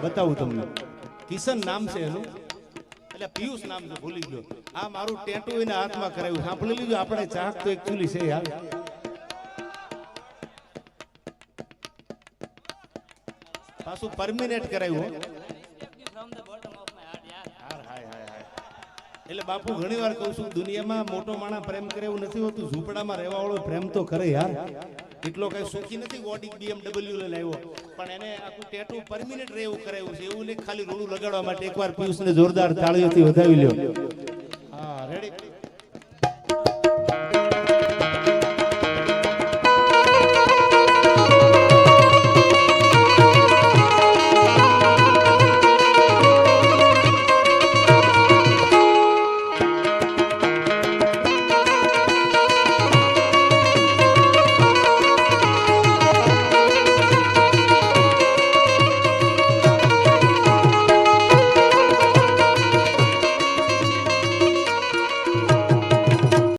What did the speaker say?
બતાવું તમને. કિશન નામ છે એનું, એટલે પિયુષ નામ છે, ભૂલી ગયો. આ મારું ટેટુ એના હાથમાં કરાવ્યું. સાંભળી લીધું, આપણે ચાક તો એકચ્યુઅલી છે યાર. પાછું પરમિનેન્ટ કરાવ્યું. એટલે બાપુ ઘણી વાર કહું છું, દુનિયામાં મોટો માણસ પ્રેમ કરે એવું નથી હોતું, ઝૂંપડામાં રહેવા વાળો પ્રેમ તો કરે યાર. એટલો કઈ સુખી નથી ઓડી BMW લઈને આવ્યો, પણ એને આખું ટેટુ પરમિનેન્ટ રહે એવું કરાવ્યું છે. એવું નહીં ખાલી રોડું લગાડવા માટે. એકવાર પિયુષને જોરદાર તાળીઓથી વધાવી લ્યો. હા, રેડી.